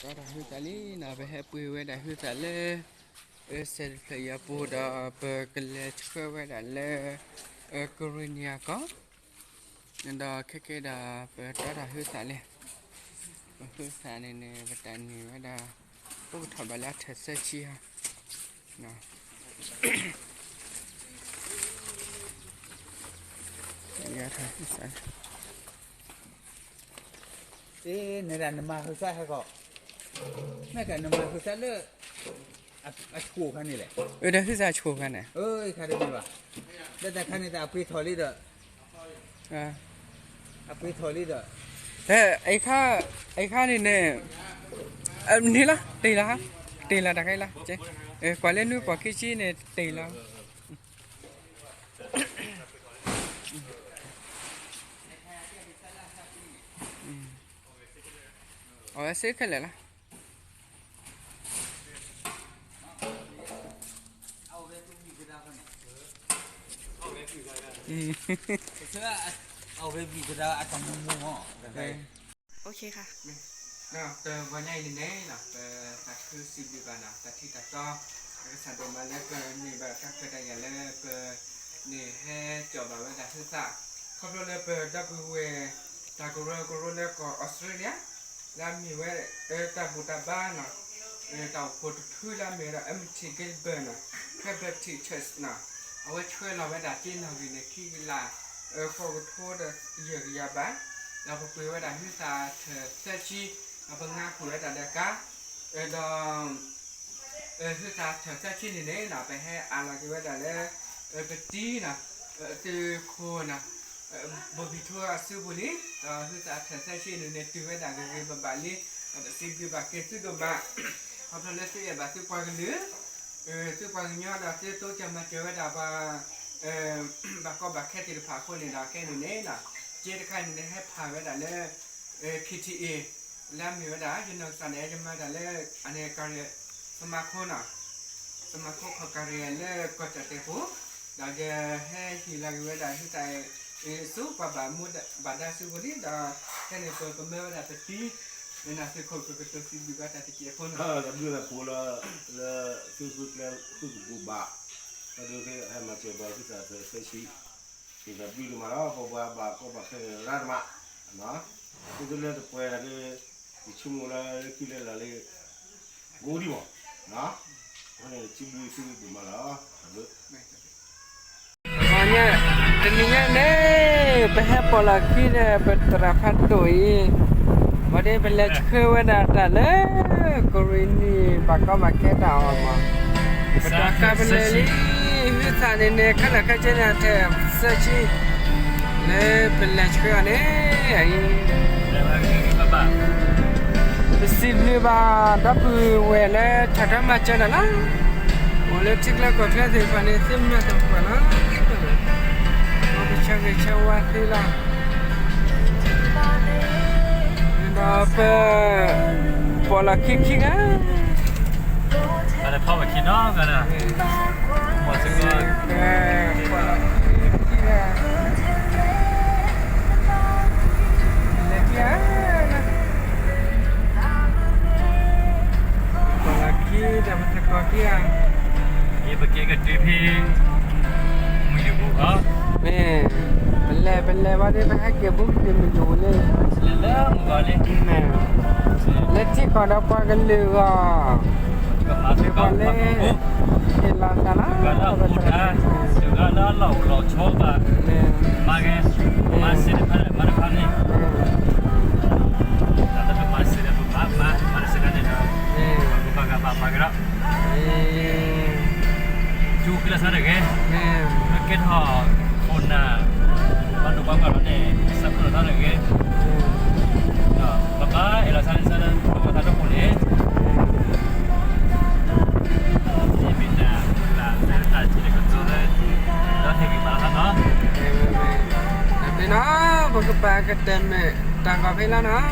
có đại hư tại lý nào về hai bùi về đại hư tại lê sẽ phải ya bù đó bờ cái lê chơi về đại lê Korea có nên đó cái đó bờ đó đại hư tại lê hư tại này nè về tại này về đó bố thọ bà lá thật sẽ chi ha nào ya thôi hư tại thế này là nằm hư sai hay không mấy cái nằm hư sai nữa chùa cái này này đó hư tại chùa cái này ơi cái này吧đây là cái này là bị thổi đi rồi bị thổi đi rồi thế ấy khá này nè đi là đặc cái là chứ quả lên núi quả kia chi này tỷ là sẽ cái này là ok ค่ะ nào từวันนี้นี่นะแต่คือสิบดีกว่านะแต่ที่แต่ก็สัตว์มาแล้วก็นี่แบบก็เคยได้ยังแล้วก็นี่ให้จบแบบว่าแต่ที่สัตว์เขาเรียกเป็น W ตากรุณแล้วก็ออสเตรเลียแล้วมีไว้ตาบุตรบ้านนะตาปุถุทุแล้วมีเราMT เกลเบอร์นะแค่แบบที่เชสนะเอาไว้ช่วยเราไว้ดัดจิ้นเราอยู่ในที่กีฬาขอโทษเยอะยาบ้าเราไปคุยไว้ดัดที่สัตว์เสื้อชีbằng nga của đại đại cá đó thứ ta trở ra trên này đấy là phải hay là cái đại là cái tí nè từ khô nè bởi vì thua sư bùn ý thứ ta trở ra trên này từ cái đại cái bà lý xin từ bà kia từ bà hoặc là sẽ bà từ qua cái nữa từ qua cái nhau là từ tôi cho mà chơi cái đại bà có bà khét thì phá khô này là cái này là chơi cái này hay phá cái đại là KTAแล้วมีเวลาจนสันเอจะมาแต่เล่อันนี้การสมาคมน่ะสมาคมของการเรียนเล่ก็จะเตะหูเราจะให้ทีละเวลาที่ใจสู้กับแบบมุดแบบได้สู้วันนี้เราแค่ในตัวก็ไม่ได้แต่ที่ในนั้นคือคนก็ตัวสิ่งที่ก็จะติดเกี่ยวคนก็ดูแต่พูดแล้วสู้แล้วสู้กูบ้าก็ดูแค่ให้มาเจอบ้าที่จะเสียชีที่จะบินมาแล้วก็บ้าก็บ้าแค่ร้านมาเนาะดูแล้วตัวเองก็ชุ่มแล้วกินแล้วเลยกูดีมั้งนะวันนี้ชิบุยซื้อดูมาแล้ววันนี้ทีนี้เนี่ยไปให้ปลาขี้เนี่ยเป็นตราพัดตัวอีวันนี้เป็นเล็กคือว่าแต่เลยก็รินีปากก็มาแค่ดาวมาเป็นตราคาเป็นเลยวิธีเนี่ยขนาดแค่เจนเทมเสื้อชีเลยเป็นเล็กคืออันนี้สิบลีบาดับเวลชัดมาเจอแล้วโอเลทิกแล้วก็แค่ที่ปันนี้ซิมเนี่ยต้องปันนะโอ้ดิฉันก็เชื่อว่าที่ละดับพอละคิกอ่ะอะไรพ่อมาคิดน้องกันอ่ะหมดซึ่งก็พอละคิกอ่ะเล็กอ่ะdah macam kau dia. Ia pergi ke TV. Menjubu ah. Bela wadi pakai kebun dia menjual. Lelah menggali. Letih kau dapat gelu ah. Masuk kau masuk. Hilang sana. Segala mudah, segala lau coba. Magen masih mana pani. Tapi masih ada beberapa mana sekali dah. Apa gerak? Juga lah sana ke? Mungkin ha,คนน่ะมาดูบ้างกันเนี่ยสักคนท่านเลยบ้าเราsana sanaดูท่านทุกคนเลยนี่เป็นละแต่ที่เด็กตัวเลยแล้วเทกิมาแล้วเนาะแต่เนาะบอกกับปากกันเต็มเลยต่างกับเพื่อนเนาะ